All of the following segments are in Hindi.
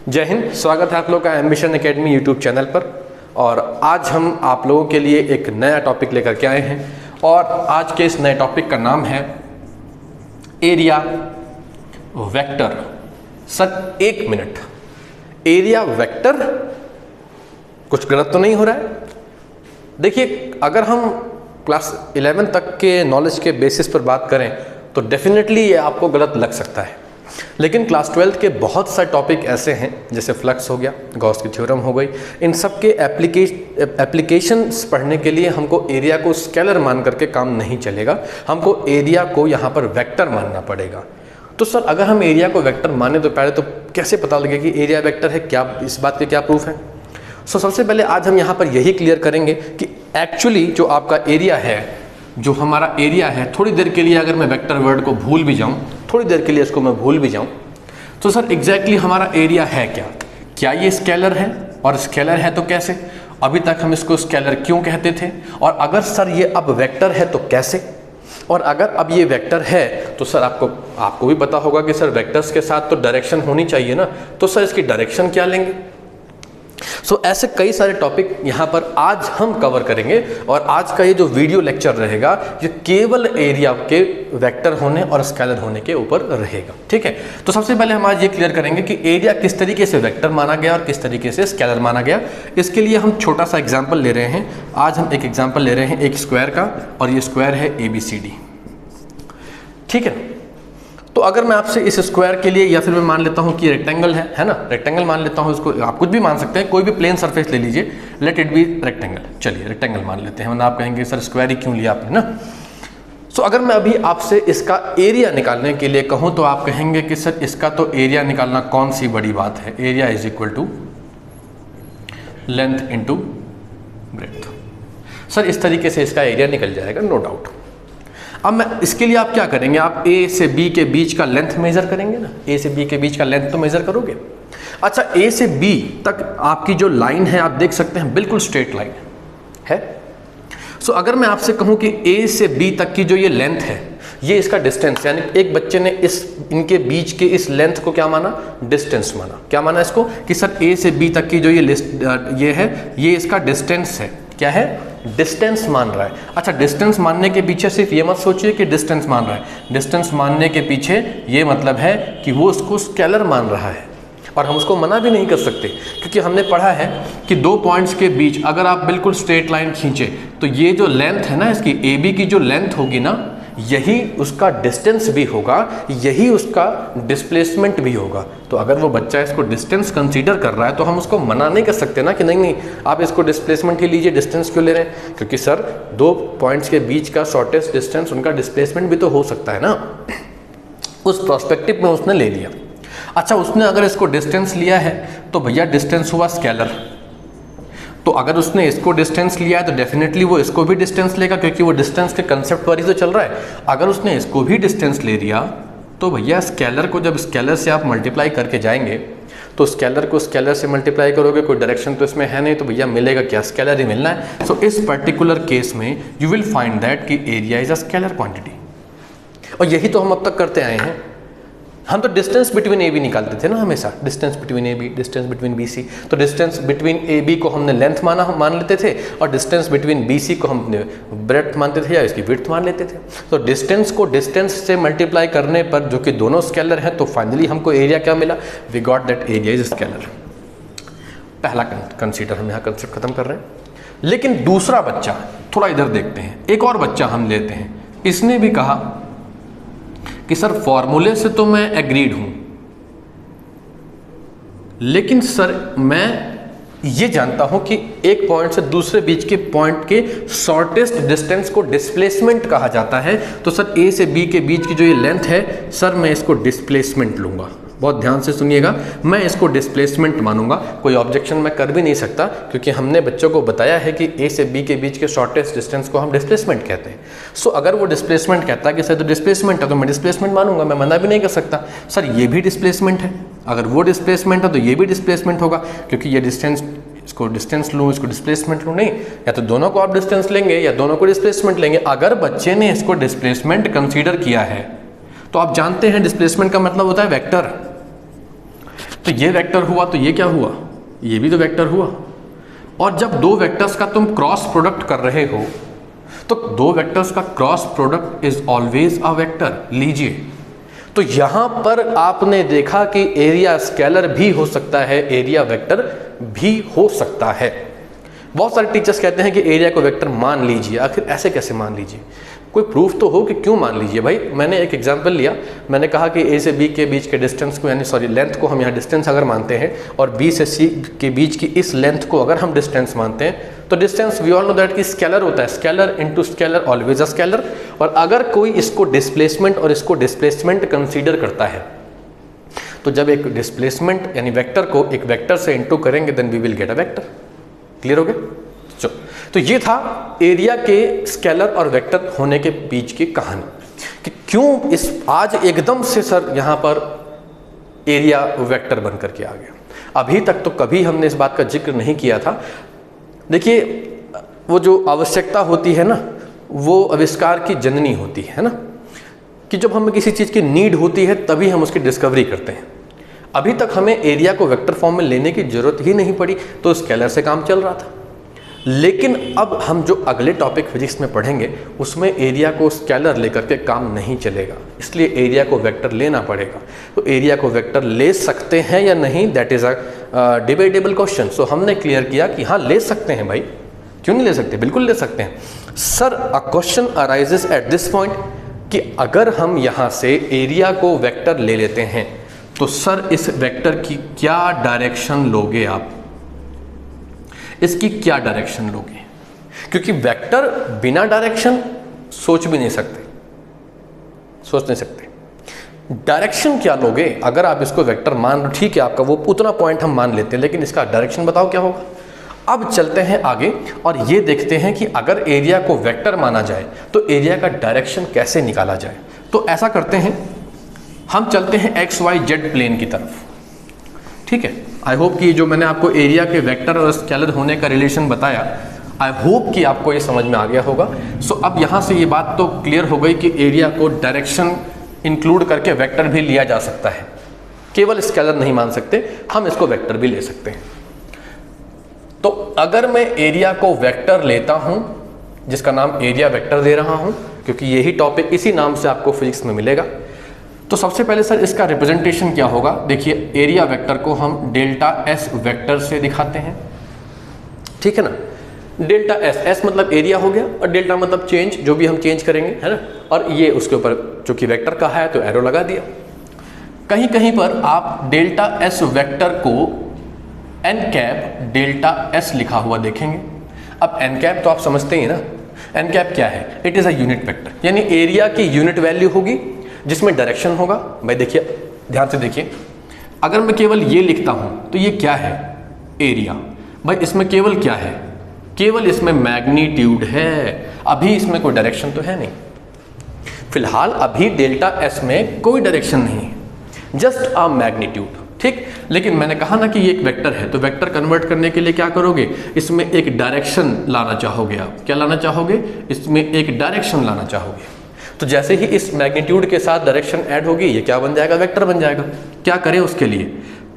जय हिंद। स्वागत है आप लोग का एम्बिशन एकेडमी यूट्यूब चैनल पर। और आज हम आप लोगों के लिए एक नया टॉपिक लेकर के आए हैं और आज के इस नए टॉपिक का नाम है एरिया वेक्टर। सर एक मिनट, एरिया वेक्टर कुछ गलत तो नहीं हो रहा है? देखिए, अगर हम क्लास 11 तक के नॉलेज के बेसिस पर बात करें तो डेफिनेटली ये आपको गलत लग सकता है, लेकिन क्लास 12 के बहुत सारे टॉपिक ऐसे हैं जैसे फ्लक्स हो गया, गॉस की थ्योरम हो गई, इन सब के एप्लीकेशंस पढ़ने के लिए हमको एरिया को स्केलर मान करके काम नहीं चलेगा, हमको एरिया को यहाँ पर वेक्टर मानना पड़ेगा। तो सर अगर हम एरिया को वेक्टर माने तो पहले तो कैसे पता लगे कि एरिया वेक्टर है? क्या इस बात के क्या प्रूफ है? सबसे पहले आज हम यहाँ पर यही क्लियर करेंगे कि एक्चुअली जो आपका एरिया है, जो हमारा एरिया है, थोड़ी देर के लिए अगर मैं वेक्टर वर्ड को भूल भी जाऊं, थोड़ी देर के लिए इसको मैं भूल भी जाऊं, तो सर एग्जैक्टली हमारा एरिया है क्या? क्या ये स्केलर है? और स्केलर है तो कैसे? अभी तक हम इसको स्केलर क्यों कहते थे? और अगर सर ये अब वेक्टर है तो कैसे? और अगर अब ये वेक्टर है तो सर आपको भी पता होगा कि सर वेक्टर्स के साथ तो डायरेक्शन होनी चाहिए ना, तो सर इसकी डायरेक्शन क्या लेंगे? ऐसे कई सारे टॉपिक यहाँ पर आज हम कवर करेंगे और आज का ये जो वीडियो लेक्चर रहेगा ये केवल एरिया के वेक्टर होने और स्केलर होने के ऊपर रहेगा। ठीक है, तो सबसे पहले हम आज ये क्लियर करेंगे कि एरिया किस तरीके से वेक्टर माना गया और किस तरीके से स्केलर माना गया। इसके लिए हम छोटा सा एग्जाम्पल ले रहे हैं। आज हम एक एग्जाम्पल ले रहे हैं एक स्क्वायर का, और ये स्क्वायर है ABCD। ठीक है, तो अगर मैं आपसे इस स्क्वायर के लिए, या फिर मैं मान लेता हूं कि रेक्टेंगल है ना, रेक्टेंगल मान लेता हूं इसको, आप कुछ भी मान सकते हैं, कोई भी प्लेन सरफेस ले लीजिए, लेट इट बी रेक्टेंगल। चलिए रेक्टेंगल मान लेते हैं, वरना आप कहेंगे सर स्क्वायर ही क्यों लिया आपने ना। अगर मैं अभी आपसे इसका एरिया निकालने के लिए कहूं तो आप कहेंगे कि सर इसका तो एरिया निकालना कौन सी बड़ी बात है, area is equal to length into breadth. Sir इस तरीके से इसका एरिया निकल जाएगा, नो डाउट। अब मैं इसके लिए आप क्या करेंगे, आप A से B के बीच का लेंथ मेजर करेंगे ना, A से B के बीच का लेंथ तो मेजर करोगे। अच्छा, A से B तक आपकी जो लाइन है आप देख सकते हैं बिल्कुल स्ट्रेट लाइन है। अगर मैं आपसे कहूं कि A से B तक की जो ये लेंथ है, ये इसका डिस्टेंस, यानी एक बच्चे ने इनके बीच के इस लेंथ को क्या माना, डिस्टेंस माना। क्या माना इसको कि सर A से B तक की जो ये है, ये इसका डिस्टेंस है। क्या है? डिस्टेंस मान रहा है। अच्छा, डिस्टेंस मानने के पीछे सिर्फ ये मत सोचिए कि डिस्टेंस मान रहा है। डिस्टेंस मानने के पीछे ये मतलब है कि वो उसको स्केलर मान रहा है, और हम उसको मना भी नहीं कर सकते, क्योंकि हमने पढ़ा है कि दो पॉइंट्स के बीच अगर आप बिल्कुल स्ट्रेट लाइन खींचे तो ये जो लेंथ है ना इसकी, AB की जो लेंथ होगी ना, यही उसका डिस्टेंस भी होगा, यही उसका डिस्प्लेसमेंट भी होगा। तो अगर वो बच्चा इसको डिस्टेंस कंसीडर कर रहा है तो हम उसको मना नहीं कर सकते ना कि नहीं आप इसको डिस्प्लेसमेंट ही लीजिए, डिस्टेंस क्यों ले रहे हैं? क्योंकि सर दो पॉइंट्स के बीच का शॉर्टेस्ट डिस्टेंस, उनका डिस्प्लेसमेंट भी तो हो सकता है ना। उस प्रोस्पेक्टिव में उसने ले लिया। अच्छा, उसने अगर इसको डिस्टेंस लिया है तो भैया डिस्टेंस हुआ स्केलर। तो अगर उसने इसको डिस्टेंस लिया है तो डेफिनेटली वो इसको भी डिस्टेंस लेगा, क्योंकि वो डिस्टेंस के कंसेप्ट पर ही तो चल रहा है। अगर उसने इसको भी डिस्टेंस ले लिया तो भैया स्केलर को, जब स्केलर से आप मल्टीप्लाई करके जाएंगे तो स्केलर को स्केलर से मल्टीप्लाई करोगे, कोई डायरेक्शन तो इसमें है नहीं, तो भैया मिलेगा क्या, स्केलर ही मिलना है। इस पर्टिकुलर केस में यू विल फाइंड दैट कि area is a scalar quantity. और यही तो हम अब तक करते आए हैं। हम तो डिस्टेंस बिटवीन AB निकालते थे ना हमेशा, distance between AB, distance between BC। तो डिस्टेंस बिटवीन AB को हमने लेंथ मान लेते थे, और डिस्टेंस बिटवीन BC को हमने ब्रेड्थ मानते थे या इसकी विड्थ मान लेते थे। तो डिस्टेंस को डिस्टेंस से मल्टीप्लाई करने पर, जो कि दोनों स्केलर हैं, तो फाइनली हमको एरिया क्या मिला, we got that area is scalar. पहला कंसीडर हम यहाँ कंसेप्ट खत्म कर रहे हैं। लेकिन दूसरा बच्चा, थोड़ा इधर देखते हैं, एक और बच्चा हम लेते हैं, इसने भी कहा कि सर फॉर्मूले से तो मैं एग्रीड हूं, लेकिन सर मैं ये जानता हूं कि एक पॉइंट से दूसरे बीच के पॉइंट के शॉर्टेस्ट डिस्टेंस को डिस्प्लेसमेंट कहा जाता है। तो सर A से B के बीच की जो ये लेंथ है, सर मैं इसको डिस्प्लेसमेंट लूंगा। बहुत ध्यान से सुनिएगा, मैं इसको डिस्प्लेसमेंट मानूंगा। कोई ऑब्जेक्शन मैं कर भी नहीं सकता, क्योंकि हमने बच्चों को बताया है कि A से B के बीच के शॉर्टेस्ट डिस्टेंस को हम डिस्प्लेसमेंट कहते हैं। अगर वो डिस्प्लेसमेंट कहता है कि सर तो डिस्प्लेसमेंट है, तो मैं डिस्प्लेसमेंट मानूंगा, मैं मना भी नहीं कर सकता। सर ये भी डिस्प्लेसमेंट है, अगर वो डिस्प्लेसमेंट है तो ये भी डिस्प्लेसमेंट होगा, क्योंकि ये डिस्टेंस, इसको डिस्टेंस लूँ, इसको डिस्प्लेसमेंट लूँ, नहीं, या तो दोनों को आप डिस्टेंस लेंगे या दोनों को डिस्प्लेसमेंट लेंगे। अगर बच्चे ने इसको डिस्प्लेसमेंट कंसीडर किया है तो आप जानते हैं डिस्प्लेसमेंट का मतलब होता है वेक्टर। तो ये वेक्टर हुआ, तो ये क्या हुआ, ये भी तो वेक्टर हुआ। और जब दो वेक्टर्स का तुम क्रॉस प्रोडक्ट कर रहे हो तो दो वेक्टर्स का cross product is always a vector. लीजिए, तो यहां पर आपने देखा कि एरिया स्केलर भी हो सकता है, एरिया वेक्टर भी हो सकता है। बहुत सारे टीचर्स कहते हैं कि एरिया को वेक्टर मान लीजिए। आखिर ऐसे कैसे मान लीजिए, कोई प्रूफ तो हो कि क्यों मान लीजिए। भाई मैंने एक एग्जांपल लिया, मैंने कहा कि ए से बी के बीच के डिस्टेंस को, यानी सॉरी लेंथ को हम यहाँ डिस्टेंस अगर मानते हैं और बी से सी के बीच की इस लेंथ को अगर हम डिस्टेंस मानते हैं तो distance we all know that कि स्केलर होता है, scalar into scalar always a scalar. और अगर कोई इसको डिस्प्लेसमेंट और इसको डिस्प्लेसमेंट कंसीडर करता है तो जब एक डिस्प्लेसमेंट यानी वेक्टर को एक वेक्टर से इनटू करेंगे then we will get a vector. Clear हो गया? चलो, तो ये था एरिया के स्केलर और वेक्टर होने के बीच की कहानी कि क्यों इस आज एकदम से सर यहाँ पर एरिया वेक्टर बन करके आ गया। अभी तक तो कभी हमने इस बात का जिक्र नहीं किया था। देखिए, वो जो आवश्यकता होती है ना, वो आविष्कार की जननी होती है ना, कि जब हमें किसी चीज़ की नीड होती है तभी हम उसकी डिस्कवरी करते हैं। अभी तक हमें एरिया को वेक्टर फॉर्म में लेने की जरूरत ही नहीं पड़ी, तो स्केलर से काम चल रहा था। लेकिन अब हम जो अगले टॉपिक फिजिक्स में पढ़ेंगे उसमें एरिया को स्केलर लेकर के काम नहीं चलेगा, इसलिए एरिया को वेक्टर लेना पड़ेगा। तो एरिया को वेक्टर ले सकते हैं या नहीं, that is a debatable question. So हमने क्लियर किया कि हाँ ले सकते हैं भाई, क्यों नहीं ले सकते, बिल्कुल ले सकते हैं। Sir a question arises at this point कि अगर हम यहाँ से एरिया को वेक्टर ले लेते हैं तो सर इस वेक्टर की क्या डायरेक्शन लोगे आप, इसकी क्या डायरेक्शन लोगे? क्योंकि वेक्टर बिना डायरेक्शन सोच भी नहीं सकते, सोच नहीं सकते। डायरेक्शन क्या लोगे? अगर आप इसको वेक्टर मान लो, ठीक है, आपका वो उतना पॉइंट हम मान लेते हैं, लेकिन इसका डायरेक्शन बताओ क्या होगा। अब चलते हैं आगे और ये देखते हैं कि अगर एरिया को वेक्टर माना जाए तो एरिया का डायरेक्शन कैसे निकाला जाए। तो ऐसा करते हैं, हम चलते हैं एक्स वाई जेड प्लेन की तरफ। ठीक है, आई होप कि जो मैंने आपको एरिया के वेक्टर और स्केलर होने का रिलेशन बताया, आई होप कि आपको ये समझ में आ गया होगा। सो अब यहाँ से ये बात तो क्लियर हो गई कि एरिया को डायरेक्शन इंक्लूड करके वेक्टर भी लिया जा सकता है, केवल स्केलर नहीं मान सकते, हम इसको वेक्टर भी ले सकते हैं। तो अगर मैं एरिया को वेक्टर लेता हूं, जिसका नाम एरिया वेक्टर दे रहा हूं, क्योंकि यही टॉपिक इसी नाम से आपको फिजिक्स में मिलेगा, तो सबसे पहले सर इसका रिप्रेजेंटेशन क्या होगा। देखिए, एरिया वेक्टर को हम डेल्टा एस वेक्टर से दिखाते हैं, ठीक है ना। डेल्टा एस, एस मतलब एरिया हो गया और डेल्टा मतलब चेंज, जो भी हम चेंज करेंगे, है ना। और ये उसके ऊपर चूंकि वेक्टर का है तो एरो लगा दिया। कहीं कहीं पर आप डेल्टा एस वेक्टर को एन कैप डेल्टा एस लिखा हुआ देखेंगे। अब एन कैप तो आप समझते ही ना, एन कैप क्या है, it is a unit vector, यानी एरिया की यूनिट वैल्यू होगी जिसमें डायरेक्शन होगा। भाई देखिए, ध्यान से देखिए, अगर मैं केवल ये लिखता हूँ तो ये क्या है, एरिया। भाई इसमें केवल क्या है, केवल इसमें मैग्नीट्यूड है, अभी इसमें कोई डायरेक्शन तो है नहीं। फिलहाल अभी डेल्टा एस में कोई डायरेक्शन नहीं है, जस्ट अ मैग्नीट्यूड, ठीक। लेकिन मैंने कहा ना कि ये एक वेक्टर है, तो वेक्टर कन्वर्ट करने के लिए क्या करोगे, इसमें एक डायरेक्शन लाना चाहोगे। आप क्या लाना चाहोगे, इसमें एक डायरेक्शन लाना चाहोगे। तो जैसे ही इस मैग्नीट्यूड के साथ डायरेक्शन ऐड होगी, ये क्या बन जाएगा, वेक्टर बन जाएगा। क्या करें उसके लिए,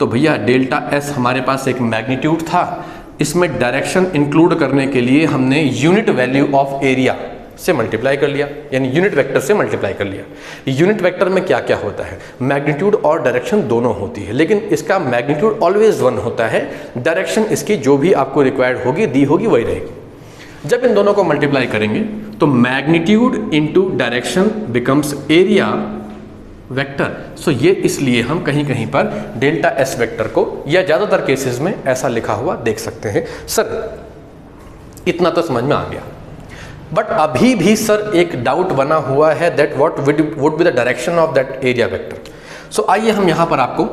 तो भैया डेल्टा एस हमारे पास एक मैग्नीट्यूड था, इसमें डायरेक्शन इंक्लूड करने के लिए हमने यूनिट वैल्यू ऑफ एरिया से मल्टीप्लाई कर लिया, यानी यूनिट वेक्टर से मल्टीप्लाई कर लिया। यूनिट वेक्टर में क्या क्या होता है, मैग्नीट्यूड और डायरेक्शन दोनों होती है, लेकिन इसका मैग्नीट्यूड ऑलवेज 1 होता है, डायरेक्शन इसकी जो भी आपको रिक्वायर्ड होगी, दी होगी, वही रहेगी। जब इन दोनों को मल्टीप्लाई करेंगे तो magnitude into direction becomes area vector. So ये इसलिए हम कहीं कहीं पर डेल्टा एस वेक्टर को, या ज़्यादातर केसेस में ऐसा लिखा हुआ देख सकते हैं। सर इतना तो समझ में आ गया, बट अभी भी सर एक डाउट बना हुआ है that what would be the direction of that area vector. So आइए हम यहाँ पर आपको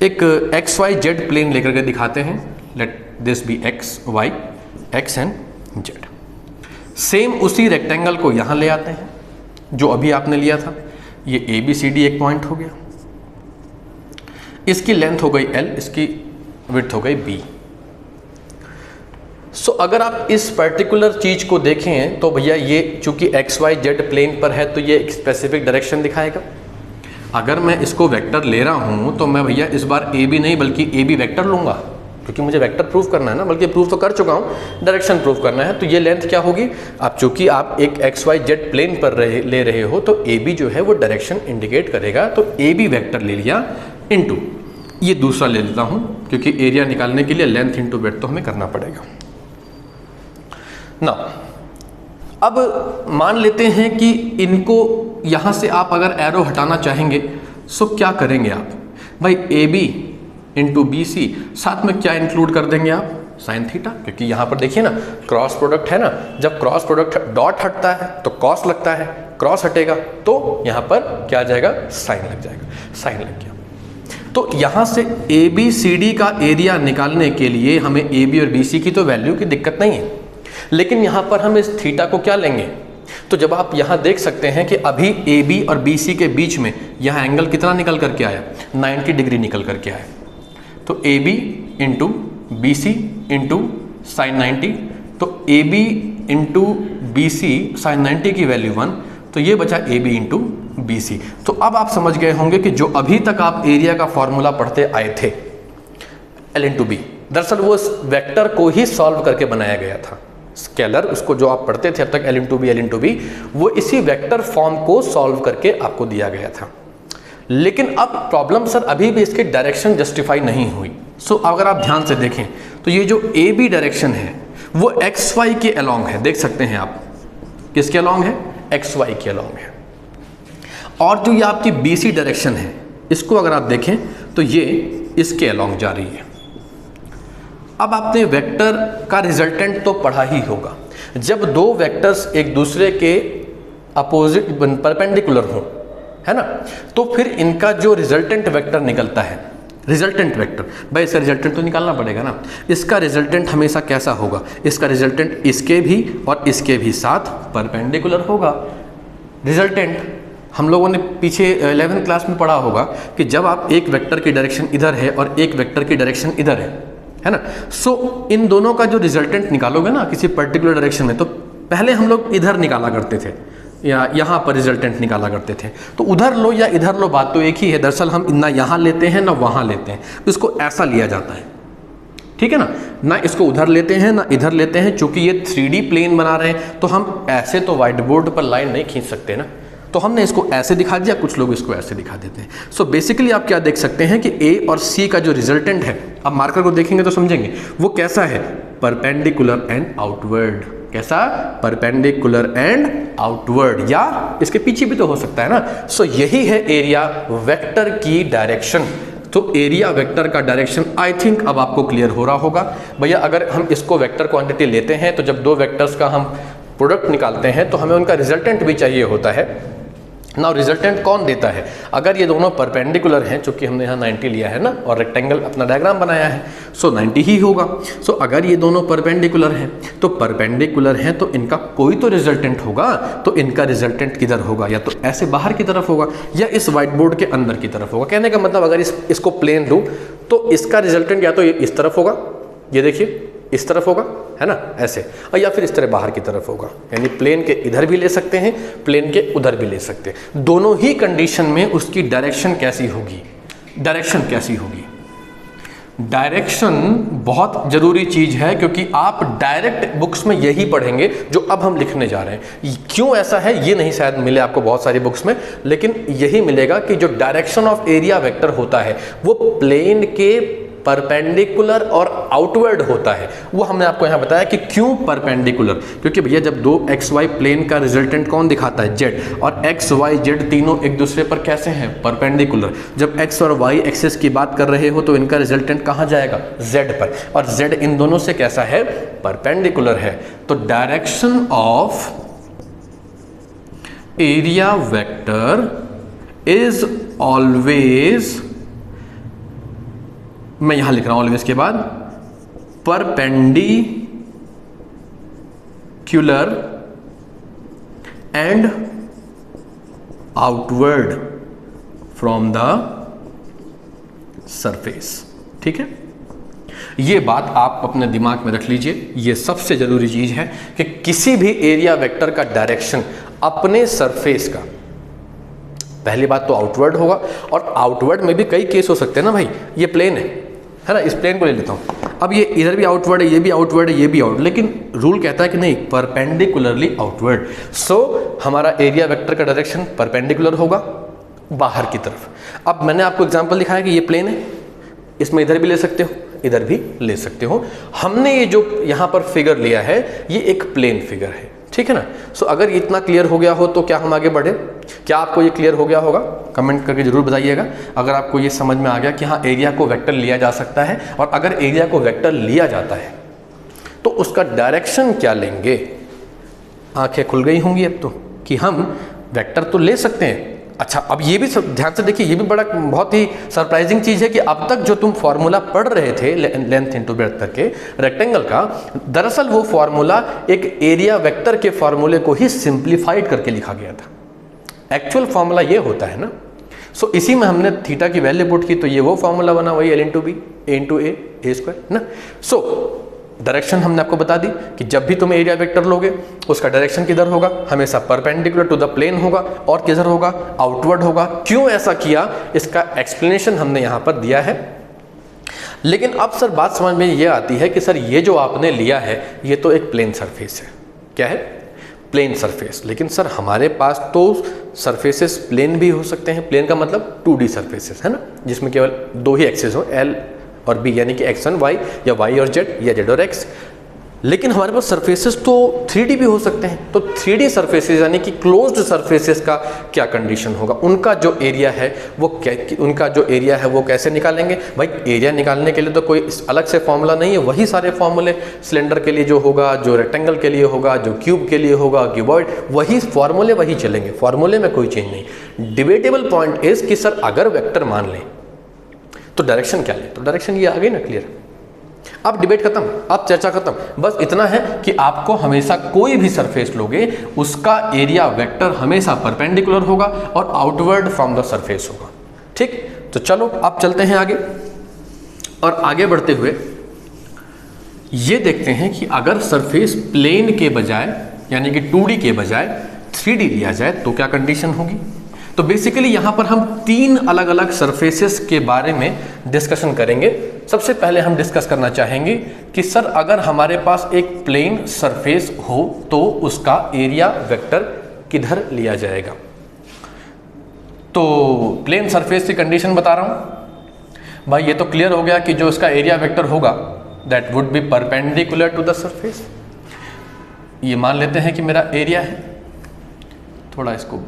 एक एक्स वाई जेड प्लेन लेकर के दिखाते हैं। Let this be X Y, X and Z. Same उसी रेक्टेंगल को यहाँ ले आते हैं जो अभी आपने लिया था। ये ए बी सी डी एक पॉइंट हो गया, इसकी लेंथ हो गई एल, इसकी विड्थ हो गई बी। सो अगर आप इस पर्टिकुलर चीज को देखें तो भैया ये चूंकि एक्स वाई जेड प्लेन पर है तो ये एक स्पेसिफिक डायरेक्शन दिखाएगा। अगर मैं इसको वेक्टर ले रहा हूँ तो मैं भैया इस बार ए बी नहीं बल्कि ए बी वेक्टर लूँगा, क्योंकि मुझे वेक्टर प्रूफ करना है ना, बल्कि प्रूफ तो कर चुका हूँ, डायरेक्शन प्रूफ करना है। तो ये लेंथ क्या होगी, अब चूंकि आप एक एक्स वाई जेड प्लेन पर ले रहे हो तो ए बी जो है वो डायरेक्शन इंडिकेट करेगा, तो ए बी वेक्टर ले लिया इनटू ये दूसरा ले लेता हूँ, क्योंकि एरिया निकालने के लिए लेंथ इनटू ब्रेड्थ तो हमें करना पड़ेगा ना। अब मान लेते हैं कि इनको यहाँ से आप अगर एरो हटाना चाहेंगे सो क्या करेंगे आप भाई, A B into B C, साथ में क्या इंक्लूड कर देंगे आप, साइन थीटा, क्योंकि यहाँ पर देखिए ना क्रॉस प्रोडक्ट है ना, जब क्रॉस प्रोडक्ट डॉट हटता है तो कॉस लगता है, क्रॉस हटेगा तो यहाँ पर क्या आ जाएगा, साइन लग जाएगा, साइन लग गया। तो यहाँ से ए बी सी डी का एरिया निकालने के लिए हमें ए बी और बी सी की तो वैल्यू की दिक्कत नहीं है, लेकिन यहाँ पर हम इस थीटा को क्या लेंगे, तो जब आप यहाँ देख सकते हैं कि अभी ए बी और बी सी के बीच में यहाँ एंगल कितना निकल करके आया, 90 डिग्री निकल करके आया, तो A B into B C into sine 90, तो A B into B C sine 90 की वैल्यू 1, तो ये बचा A B into B C. तो अब आप समझ गए होंगे कि जो अभी तक आप एरिया का फॉर्मूला पढ़ते आए थे एल इंटू बी, दरअसल वो इस वेक्टर को ही सॉल्व करके बनाया गया था। स्केलर उसको जो आप पढ़ते थे अब तक एल इंटू बी, वो इसी वेक्टर फॉर्म को सॉल्व करके आपको दिया गया था। लेकिन अब प्रॉब्लम सर अभी भी इसकी डायरेक्शन जस्टिफाई नहीं हुई। सो अगर आप ध्यान से देखें तो ये जो ए बी डायरेक्शन है वो एक्स वाई के अलोंग है, देख सकते हैं आप, किसके अलोंग है, एक्स वाई के अलोंग है। और जो ये आपकी बी सी डायरेक्शन है इसको अगर आप देखें तो ये इसके अलोंग जा रही है। अब आपने वेक्टर का रिजल्टेंट तो पढ़ा ही होगा, जब दो वेक्टर्स एक दूसरे के अपोजिट परपेंडिकुलर हों, है ना, तो फिर इनका जो रिजल्टेंट वेक्टर निकलता है, रिजल्टेंट वेक्टर, भाई इसका रिजल्टेंट तो निकालना पड़ेगा ना, इसका रिजल्टेंट हमेशा कैसा होगा, इसका रिजल्टेंट इसके भी और इसके भी साथ परपेंडिकुलर होगा। रिजल्टेंट हम लोगों ने पीछे 11th क्लास में पढ़ा होगा कि जब आप एक वेक्टर की डायरेक्शन इधर है और एक वेक्टर की डायरेक्शन इधर है ना, सो इन दोनों का जो रिजल्टेंट निकालोगे ना किसी पर्टिकुलर डायरेक्शन में, तो पहले हम लोग इधर निकाला करते थे या यहाँ पर रिजल्टेंट निकाला करते थे, तो उधर लो या इधर लो बात तो एक ही है। दरअसल हम ना यहाँ लेते हैं ना वहाँ लेते हैं, तो इसको ऐसा लिया जाता है, ठीक है ना इसको उधर लेते हैं ना इधर लेते हैं। चूंकि ये 3D प्लेन बना रहे हैं तो हम ऐसे तो व्हाइट बोर्ड पर लाइन नहीं खींच सकते ना, तो हमने इसको ऐसे दिखा दिया, कुछ लोग इसको ऐसे दिखा देते हैं। सो बेसिकली आप क्या देख सकते हैं कि ए और सी का जो रिजल्टेंट है, आप मार्कर को देखेंगे तो समझेंगे वो कैसा है, परपेंडिकुलर एंड आउटवर्ड। कैसा, परपेंडिकुलर एंड आउटवर्ड, या इसके पीछे भी तो हो सकता है ना। सो यही है एरिया वेक्टर की डायरेक्शन। तो एरिया वेक्टर का डायरेक्शन आई थिंक अब आपको क्लियर हो रहा होगा। भैया अगर हम इसको वेक्टर क्वांटिटी लेते हैं तो जब दो वेक्टर्स का हम प्रोडक्ट निकालते हैं तो हमें उनका रिजल्टेंट भी चाहिए होता है ना। रिजल्टेंट कौन देता है, अगर ये दोनों परपेंडिकुलर हैं, चूंकि हमने यहाँ 90 लिया है ना और रेक्टेंगल अपना डायग्राम बनाया है, सो 90 ही होगा। सो अगर ये दोनों परपेंडिकुलर हैं तो परपेंडिकुलर हैं तो इनका कोई तो रिजल्टेंट होगा, तो इनका रिजल्टेंट किधर होगा, या तो ऐसे बाहर की तरफ होगा या इस व्हाइट बोर्ड के अंदर की तरफ होगा। कहने का मतलब अगर इसको प्लेन लूँ तो इसका रिजल्टेंट या तो इस तरफ होगा, ये देखिए इस तरफ होगा, है ना ऐसे, और या फिर इस तरह बाहर की तरफ होगा। यानी प्लेन के इधर भी ले सकते हैं, प्लेन के उधर भी ले सकते हैं। दोनों ही कंडीशन में उसकी डायरेक्शन कैसी होगी, डायरेक्शन कैसी होगी। डायरेक्शन बहुत ज़रूरी चीज़ है, क्योंकि आप डायरेक्ट बुक्स में यही पढ़ेंगे जो अब हम लिखने जा रहे हैं। क्यों ऐसा है ये नहीं शायद मिले आपको बहुत सारी बुक्स में, लेकिन यही मिलेगा कि जो डायरेक्शन ऑफ एरिया वेक्टर होता है वो प्लेन के परपेंडिकुलर और आउटवर्ड होता है। वो हमने आपको यहाँ बताया कि क्यों परपेंडिकुलर, क्योंकि भैया जब दो एक्स वाई प्लेन का रिजल्टेंट कौन दिखाता है, जेड, और एक्स वाई जेड तीनों एक दूसरे पर कैसे हैं, परपेंडिकुलर। जब एक्स और वाई एक्सिस की बात कर रहे हो तो इनका रिजल्टेंट कहाँ जाएगा, जेड पर, और जेड इन दोनों से कैसा है, परपेंडिकुलर है। तो direction of area vector is always, मैं यहां लिख रहा हूं ऑलवेज के बाद, perpendicular and outward from the surface. ठीक है, ये बात आप अपने दिमाग में रख लीजिए। ये सबसे जरूरी चीज है कि किसी भी एरिया वेक्टर का डायरेक्शन अपने सरफेस का पहली बात तो आउटवर्ड होगा, और आउटवर्ड में भी कई केस हो सकते हैं ना भाई। ये प्लेन है ना, इस प्लेन को ले लेता हूँ, अब ये इधर भी आउटवर्ड है, ये भी आउटवर्ड है, ये भी आउटवर्ड, लेकिन रूल कहता है कि नहीं, परपेंडिकुलरली आउटवर्ड। सो हमारा एरिया वेक्टर का डायरेक्शन परपेंडिकुलर होगा बाहर की तरफ। अब मैंने आपको एग्जांपल दिखाया कि ये प्लेन है, इसमें इधर भी ले सकते हो, इधर भी ले सकते हो। हमने ये जो यहाँ पर फिगर लिया है ये एक प्लेन फिगर है, ठीक है ना। सो अगर इतना क्लियर हो गया हो तो क्या हम आगे बढ़े? क्या आपको ये क्लियर हो गया होगा? कमेंट करके जरूर बताइएगा अगर आपको ये समझ में आ गया कि हाँ एरिया को वेक्टर लिया जा सकता है, और अगर एरिया को वेक्टर लिया जाता है तो उसका डायरेक्शन क्या लेंगे। आंखें खुल गई होंगी अब तो कि हम वेक्टर तो ले सकते हैं। अच्छा, अब ये भी ध्यान से देखिए, ये भी बड़ा बहुत ही सरप्राइजिंग चीज़ है कि अब तक जो तुम फॉर्मूला पढ़ रहे थे लेंथ इंटू ब्रेड्थ करके रेक्टेंगल का, दरअसल वो फॉर्मूला एक एरिया वेक्टर के फॉर्मूले को ही सिंप्लीफाइड करके लिखा गया था। एक्चुअल फॉर्मूला ये होता है ना। सो इसी में हमने थीटा की वैल्यू पुट की तो ये वो फॉर्मूला बना, वही एल इंटू बी ए इंटू ए स्क्वायर ना। सो डायरेक्शन हमने आपको बता दी कि जब भी तुम एरिया वेक्टर लोगे उसका डायरेक्शन किधर होगा, हमेशा परपेंडिकुलर टू द प्लेन होगा, और किधर होगा, आउटवर्ड होगा। क्यों ऐसा किया इसका एक्सप्लेनेशन हमने यहाँ पर दिया है। लेकिन अब सर बात समझ में ये आती है कि सर ये जो आपने लिया है ये तो एक प्लेन सरफेस है। क्या है? Plane surface. लेकिन सर हमारे पास तो सरफेसेस प्लेन भी हो सकते हैं। प्लेन का मतलब 2D सरफेसेस है ना, जिसमें केवल दो ही एक्सेस हो, एल और बी, यानी कि एक्स और वाई, या वाई और जेड, या जेड और एक्स। लेकिन हमारे पास सरफेसेस तो 3D भी हो सकते हैं। तो 3D सरफेसेस यानी कि क्लोज्ड सरफेसेस का क्या कंडीशन होगा, उनका जो एरिया है वो उनका जो एरिया है वो कैसे निकालेंगे? भाई एरिया निकालने के लिए तो कोई अलग से फॉर्मूला नहीं है, वही सारे फॉर्मूले सिलेंडर के लिए जो होगा, जो रेक्टेंगल के लिए होगा, जो क्यूब के लिए होगा, क्यूबॉइड, वही फॉर्मूले वही चलेंगे, फॉर्मूले में कोई चेंज नहीं। डिबेटेबल पॉइंट इज कि सर अगर वेक्टर मान लें तो डायरेक्शन क्या ले, तो डायरेक्शन ये आ गई ना क्लियर। अब डिबेट खत्म, अब चर्चा खत्म। बस इतना है कि आपको हमेशा कोई भी सरफेस लोगे उसका एरिया वेक्टर हमेशा परपेंडिकुलर होगा और आउटवर्ड फ्रॉम द सरफेस होगा। ठीक, तो चलो अब चलते हैं आगे, और आगे बढ़ते हुए ये देखते हैं कि अगर सरफेस प्लेन के बजाय यानी कि 2D के बजाय 3D लिया जाए तो क्या कंडीशन होगी। तो बेसिकली यहाँ पर हम 3 अलग अलग सरफेसेस के बारे में डिस्कशन करेंगे। सबसे पहले हम डिस्कस करना चाहेंगे कि सर अगर हमारे पास एक प्लेन सरफेस हो तो उसका एरिया वेक्टर किधर लिया जाएगा। तो प्लेन सरफेस की कंडीशन बता रहा हूँ भाई। ये तो क्लियर हो गया कि जो इसका एरिया वेक्टर होगा that would be perpendicular to the surface. ये मान लेते हैं कि मेरा एरिया है, थोड़ा इसको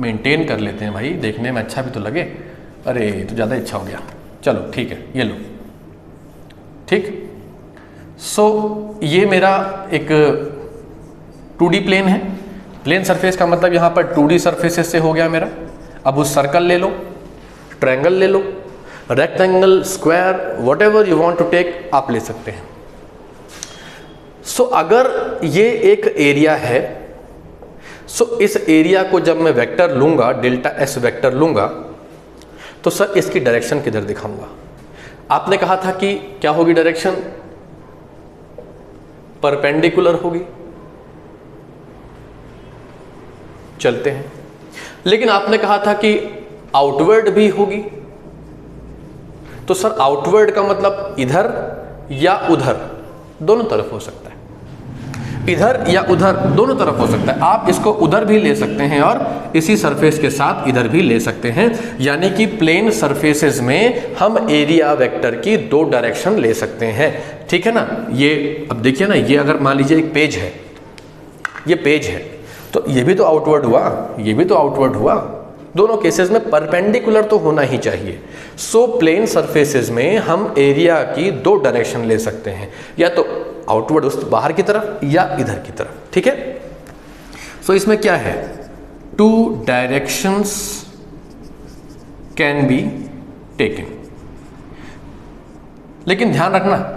मेंटेन कर लेते हैं भाई, देखने में अच्छा भी तो लगे। अरे तो ज़्यादा अच्छा हो गया, चलो ठीक है, ये लो। ठीक, सो ये मेरा एक 2D प्लेन है। प्लेन सरफेस का मतलब यहाँ पर 2D सरफेसेस से हो गया मेरा। अब उस सर्कल ले लो, ट्रायंगल ले लो, rectangle, square, whatever you want to take आप ले सकते हैं। सो अगर ये एक एरिया है, सो इस एरिया को जब मैं वेक्टर लूंगा, डेल्टा एस वेक्टर लूंगा, तो सर इसकी डायरेक्शन किधर दिखाऊंगा। आपने कहा था कि क्या होगी डायरेक्शन, परपेंडिकुलर होगी। चलते हैं, लेकिन आपने कहा था कि आउटवर्ड भी होगी। तो सर आउटवर्ड का मतलब इधर या उधर, दोनों तरफ हो सकता है। इधर या उधर दोनों तरफ हो सकता है। आप इसको उधर भी ले सकते हैं और इसी सरफेस के साथ इधर भी ले सकते हैं। यानी कि प्लेन सरफेसेस में हम एरिया वेक्टर की 2 डायरेक्शन ले सकते हैं। ठीक है ना। ये अब देखिए ना, ये अगर मान लीजिए एक पेज है, ये पेज है, तो ये भी तो आउटवर्ड हुआ, ये भी तो आउटवर्ड हुआ। दोनों केसेस में परपेंडिकुलर तो होना ही चाहिए। सो प्लेन सरफेसेस में हम एरिया की 2 डायरेक्शन ले सकते हैं, या तो आउटवर्ड उस बाहर की तरफ या इधर की तरफ। ठीक है। सो इसमें क्या है, 2 डायरेक्शंस कैन बी टेकन। लेकिन ध्यान रखना,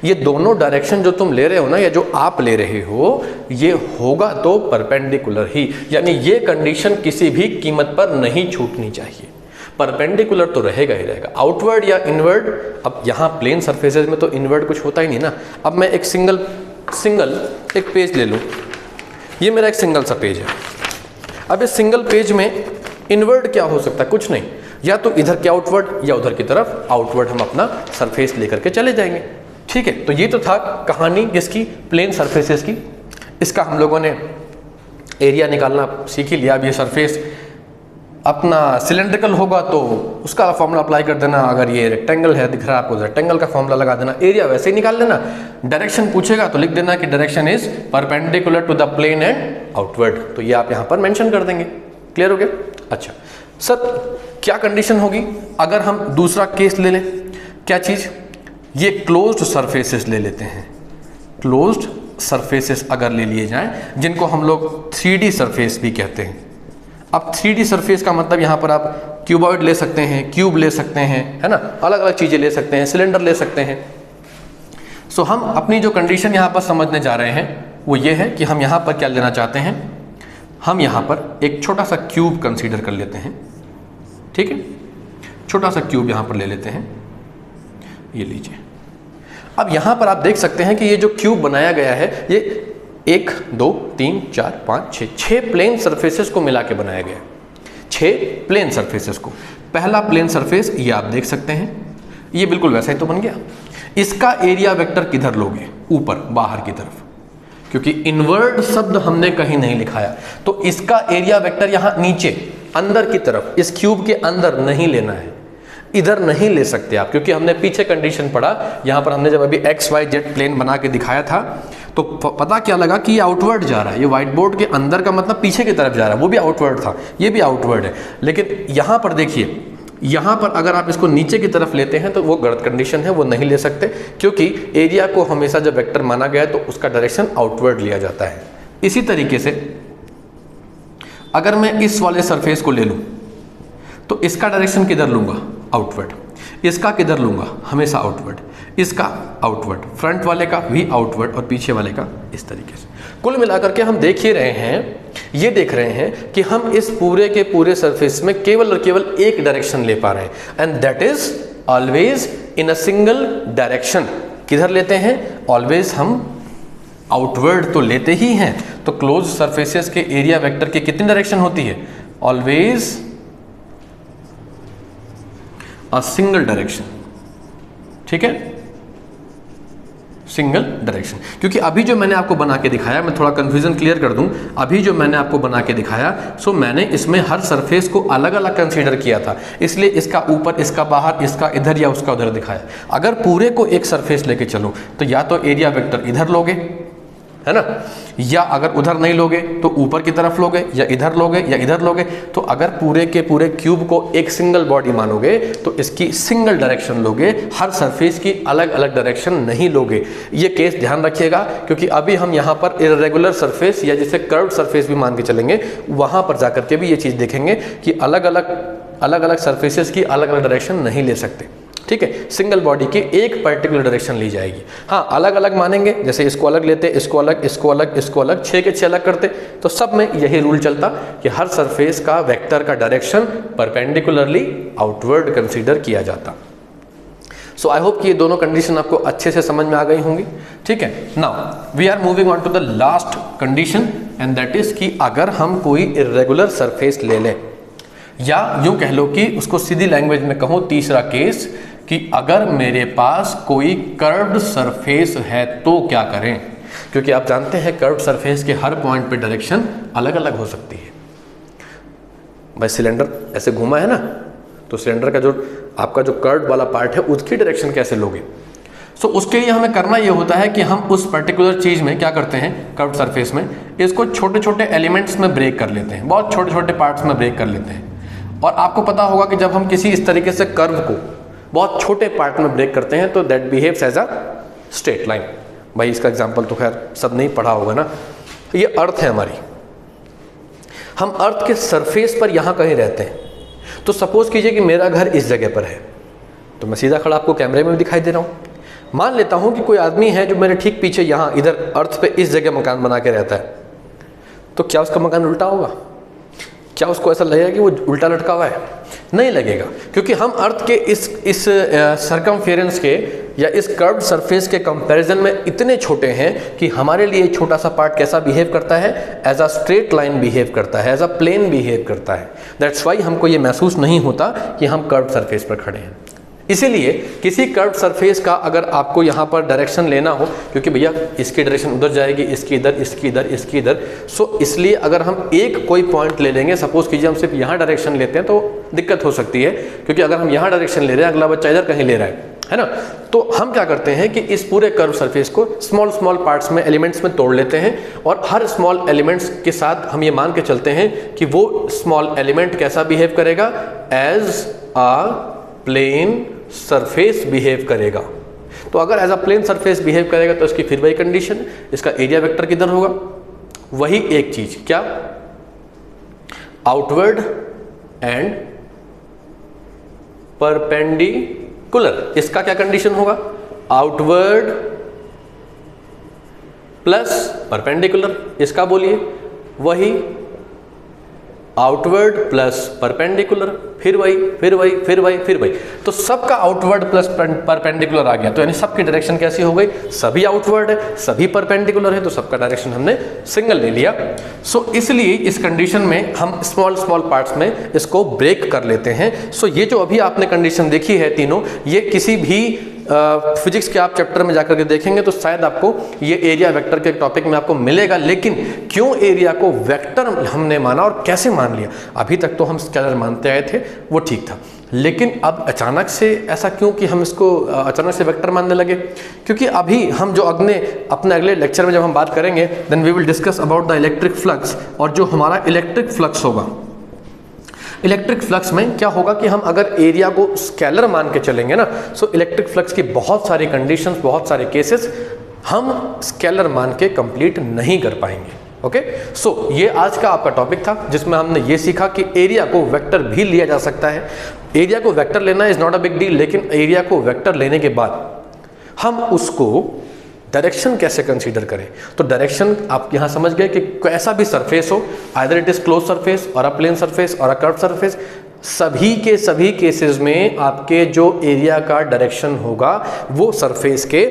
ये दोनों डायरेक्शन जो तुम ले रहे हो ना, या जो आप ले रहे हो, ये होगा तो परपेंडिकुलर ही। यानी ये कंडीशन किसी भी कीमत पर नहीं छूटनी चाहिए। परपेंडिकुलर तो रहेगा ही रहेगा। आउटवर्ड या इनवर्ड, अब यहाँ प्लेन सरफेसेस में तो इनवर्ड कुछ होता ही नहीं ना। अब मैं एक सिंगल एक पेज ले लूँ, ये मेरा एक सिंगल सा पेज है। अब इस सिंगल पेज में इनवर्ड क्या हो सकता है? कुछ नहीं, या तो इधर के आउटवर्ड या उधर की तरफ आउटवर्ड हम अपना सरफेस लेकर के चले जाएंगे। ठीक है, तो ये तो था कहानी किसकी? प्लेन सरफेसेस की। इसका हम लोगों ने एरिया निकालना सीख ही लिया। अब ये सरफेस अपना सिलेंड्रिकल होगा तो उसका फॉर्मूला अप्लाई कर देना, अगर ये रेक्टेंगल है दिख रहा है आपको, रेक्टेंगल का फॉर्मूला लगा देना, एरिया वैसे ही निकाल लेना। डायरेक्शन पूछेगा तो लिख देना कि direction is perpendicular to the plane and outward, तो ये आप यहाँ पर मेंशन कर देंगे। क्लियर हो गया? अच्छा सर, क्या कंडीशन होगी अगर हम दूसरा केस ले लें? क्या चीज़? ये क्लोज्ड सरफेसेस ले लेते हैं। क्लोज्ड सरफेसेस अगर ले लिए जाएं, जिनको हम लोग 3D सरफेस भी कहते हैं। अब 3D सरफेस का मतलब यहाँ पर आप क्यूबॉइड ले सकते हैं, क्यूब ले सकते हैं, है ना, अलग अलग चीज़ें ले सकते हैं, सिलेंडर ले सकते हैं। सो हम अपनी जो कंडीशन यहाँ पर समझने जा रहे हैं वो ये है कि हम यहाँ पर क्या लेना चाहते हैं, हम यहाँ पर एक छोटा सा क्यूब कंसीडर कर लेते हैं। ठीक है, छोटा सा क्यूब यहाँ पर ले लेते हैं, ये लीजिए। अब यहाँ पर आप देख सकते हैं कि ये जो क्यूब बनाया गया है ये 1 2 3 4 5 6 प्लेन सरफेसेस को मिला के बनाया गया। 6 प्लेन सरफेसेस को। पहला प्लेन सरफेस ये आप देख सकते हैं, ये बिल्कुल वैसा ही तो बन गया। इसका एरिया वेक्टर किधर लोगे? ऊपर, बाहर की तरफ, क्योंकि इनवर्ड शब्द हमने कहीं नहीं लिखाया, तो इसका एरिया वेक्टर यहाँ नीचे अंदर की तरफ, इस क्यूब के अंदर नहीं लेना है, इधर नहीं ले सकते आप, क्योंकि हमने पीछे कंडीशन पढ़ा। यहाँ पर हमने जब अभी XYZ प्लेन बना के दिखाया था तो पता क्या लगा कि ये आउटवर्ड जा रहा है। ये व्हाइट बोर्ड के अंदर का मतलब पीछे की तरफ जा रहा है, वो भी आउटवर्ड था, ये भी आउटवर्ड है। लेकिन यहाँ पर देखिए, यहाँ पर अगर आप इसको नीचे की तरफ लेते हैं तो वो गलत कंडीशन है, वो नहीं ले सकते, क्योंकि एरिया को हमेशा जब वेक्टर माना गया है तो उसका डायरेक्शन आउटवर्ड लिया जाता है। इसी तरीके से अगर मैं इस वाले सरफेस को ले लूँ तो इसका डायरेक्शन किधर लूँगा? आउटवर्ड। इसका किधर लूँगा? हमेशा आउटवर्ड। इसका आउटवर्ड, फ्रंट वाले का भी आउटवर्ड और पीछे वाले का इस तरीके से। कुल मिलाकर के हम देख ही रहे हैं, ये देख रहे हैं कि हम इस पूरे के पूरे सरफेस में केवल और केवल एक डायरेक्शन ले पा रहे हैं, and that is always in a single direction. किधर लेते हैं? ऑलवेज हम आउटवर्ड तो लेते ही हैं। तो क्लोज सरफेसेस के एरिया वेक्टर की कितनी डायरेक्शन होती है? Always a single direction. ठीक है, सिंगल डायरेक्शन। क्योंकि अभी जो मैंने आपको बना के दिखाया, मैं थोड़ा कंफ्यूजन क्लियर कर दूं, अभी जो मैंने आपको बना के दिखाया, सो मैंने इसमें हर सरफेस को अलग अलग कंसीडर किया था, इसलिए इसका ऊपर, इसका बाहर, इसका इधर या उसका उधर दिखाया। अगर पूरे को एक सरफेस लेके चलो तो या तो एरिया वेक्टर इधर लोगे, है ना, या अगर उधर नहीं लोगे तो ऊपर की तरफ लोगे, या इधर लोगे या इधर लोगे। तो अगर पूरे के पूरे क्यूब को एक सिंगल बॉडी मानोगे तो इसकी सिंगल डायरेक्शन लोगे, हर सरफेस की अलग अलग डायरेक्शन नहीं लोगे। ये केस ध्यान रखिएगा, क्योंकि अभी हम यहाँ पर इर्रेगुलर सरफेस या जिसे कर्व्ड सरफेस भी मान के चलेंगे, वहाँ पर जाकर के भी ये चीज़ देखेंगे कि अलग अलग सरफेसेस की अलग अलग डायरेक्शन नहीं ले सकते। ठीक है, सिंगल बॉडी की एक पर्टिकुलर डायरेक्शन ली जाएगी। हाँ, अलग अलग मानेंगे, जैसे इसको अलग लेते, इसको अलग, इसको अलग, इसको अलग, 6 के 6 अलग करते, तो सब में यही रूल चलता कि हर सरफेस का वेक्टर का डायरेक्शन परपेंडिकुलरली आउटवर्ड कंसीडर किया जाता। सो आई होप कि ये दोनों कंडीशन आपको अच्छे से समझ में आ गई होंगी। ठीक है, now we are moving on to the last condition, and that is कि अगर हम कोई इर्रेगुलर सरफेस ले लें, या यूं कह लो कि उसको सीधी लैंग्वेज में कहूँ, तीसरा केस, कि अगर मेरे पास कोई कर्व्ड सरफेस है तो क्या करें? क्योंकि आप जानते हैं कर्व्ड सरफेस के हर पॉइंट पे डायरेक्शन अलग अलग हो सकती है। भाई सिलेंडर ऐसे घूमा है ना, तो सिलेंडर का जो आपका जो कर्व्ड वाला पार्ट है उसकी डायरेक्शन कैसे लोगे? सो उसके लिए हमें करना ये होता है कि हम उस पर्टिकुलर चीज़ में क्या करते हैं, कर्व्ड सरफेस में इसको छोटे छोटे एलिमेंट्स में ब्रेक कर लेते हैं, बहुत छोटे छोटे पार्ट्स में ब्रेक कर लेते हैं। और आपको पता होगा कि जब हम किसी इस तरीके से कर्व को बहुत छोटे पार्ट में ब्रेक करते हैं तो that behaves as a straight line. भाई इसका एग्जांपल तो खैर सब नहीं पढ़ा होगा ना। ये अर्थ है हमारी, हम अर्थ के सरफेस पर यहाँ कहीं रहते हैं। तो सपोज कीजिए कि मेरा घर इस जगह पर है, तो मैं सीधा खड़ा आपको कैमरे में भी दिखाई दे रहा हूँ। मान लेता हूँ कि कोई आदमी है जो मेरे ठीक पीछे यहाँ इधर अर्थ पे इस जगह मकान बना के रहता है, तो क्या उसका मकान उल्टा होगा? क्या उसको ऐसा लगेगा कि वो उल्टा लटका हुआ है? नहीं लगेगा, क्योंकि हम अर्थ के इस सरकमफेरेंस के या इस कर्व्ड सरफेस के कंपैरिजन में इतने छोटे हैं कि हमारे लिए छोटा सा पार्ट कैसा बिहेव करता है, as a straight line behave करता है, एज अ प्लेन बिहेव करता है। दैट्स वाई हमको ये महसूस नहीं होता कि हम कर्व्ड सरफेस पर खड़े हैं। इसीलिए किसी कर्व्ड सरफेस का अगर आपको यहाँ पर डायरेक्शन लेना हो, क्योंकि भैया इसकी डायरेक्शन उधर जाएगी, इसकी इधर, इसकी इधर, इसकी इधर, सो इसलिए अगर हम एक कोई पॉइंट ले लेंगे, सपोज कीजिए हम सिर्फ यहाँ डायरेक्शन लेते हैं तो दिक्कत हो सकती है, क्योंकि अगर हम यहाँ डायरेक्शन ले रहे हैं, अगला बच्चा इधर कहीं ले रहा है ना, तो हम क्या करते हैं कि इस पूरे कर्व सरफेस को स्मॉल स्मॉल पार्ट्स में, एलिमेंट्स में तोड़ लेते हैं, और हर स्मॉल एलिमेंट्स के साथ हम ये मान के चलते हैं कि वो स्मॉल एलिमेंट कैसा बिहेव करेगा, as a plane surface behave करेगा। तो अगर as a plane surface behave करेगा तो इसकी फिर वही कंडीशन, इसका एरिया वेक्टर किधर होगा, वही एक चीज, क्या, आउटवर्ड एंड परपेंडिकुलर। इसका क्या कंडीशन होगा, आउटवर्ड प्लस परपेंडिकुलर। इसका बोलिए, वही आउटवर्ड प्लस परपेंडिकुलर, फिर वही, फिर वही, फिर वही, फिर वही। तो सबका आउटवर्ड प्लस परपेंडिकुलर आ गया, तो यानी सबकी डायरेक्शन कैसी हो गई, सभी आउटवर्ड है, सभी परपेंडिकुलर है, तो सबका डायरेक्शन हमने सिंगल ले लिया। सो इसलिए इस कंडीशन में हम स्मॉल स्मॉल पार्ट्स में इसको ब्रेक कर लेते हैं। सो ये जो अभी आपने कंडीशन देखी है तीनों, ये किसी भी फिजिक्स के आप चैप्टर में जाकर के देखेंगे तो शायद आपको ये एरिया वेक्टर के टॉपिक में आपको मिलेगा। लेकिन क्यों एरिया को वेक्टर हमने माना और कैसे मान लिया, अभी तक तो हम स्केलर मानते आए थे, वो ठीक था, लेकिन अब अचानक से ऐसा क्यों कि हम इसको अचानक से वेक्टर मानने लगे, क्योंकि अभी हम जो अपने अगले लेक्चर में जब हम बात करेंगे, then we will discuss about the electric flux. और जो हमारा इलेक्ट्रिक फ्लक्स होगा, इलेक्ट्रिक फ्लक्स में क्या होगा कि हम अगर एरिया को स्केलर मान के चलेंगे ना, सो इलेक्ट्रिक फ्लक्स की बहुत सारी कंडीशंस, बहुत सारे केसेस हम स्केलर मान के कंप्लीट नहीं कर पाएंगे। ओके, सो ये आज का आपका टॉपिक था, जिसमें हमने ये सीखा कि एरिया को वेक्टर भी लिया जा सकता है। एरिया को वेक्टर लेना is not a big deal, लेकिन एरिया को वेक्टर लेने के बाद हम उसको डायरेक्शन कैसे कंसीडर करें। तो डायरेक्शन आप यहाँ समझ गए कि कैसा भी सरफेस हो, either it is close surface और अ प्लेन सरफेस और अ कर्व सरफेस, सभी के सभी केसेस में आपके जो एरिया का डायरेक्शन होगा वो सरफेस के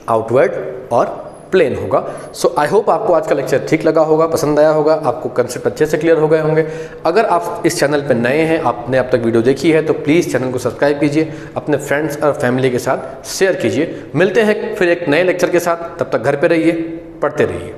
आउटवर्ड और प्लेन होगा। सो आई होप आपको आज का लेक्चर ठीक लगा होगा, पसंद आया होगा, आपको कंसेप्ट अच्छे से क्लियर हो गए होंगे। अगर आप इस चैनल पर नए हैं, आपने अब तक वीडियो देखी है, तो प्लीज़ चैनल को सब्सक्राइब कीजिए, अपने फ्रेंड्स और फैमिली के साथ शेयर कीजिए। मिलते हैं फिर एक नए लेक्चर के साथ, तब तक घर पे रहिए, पढ़ते रहिए।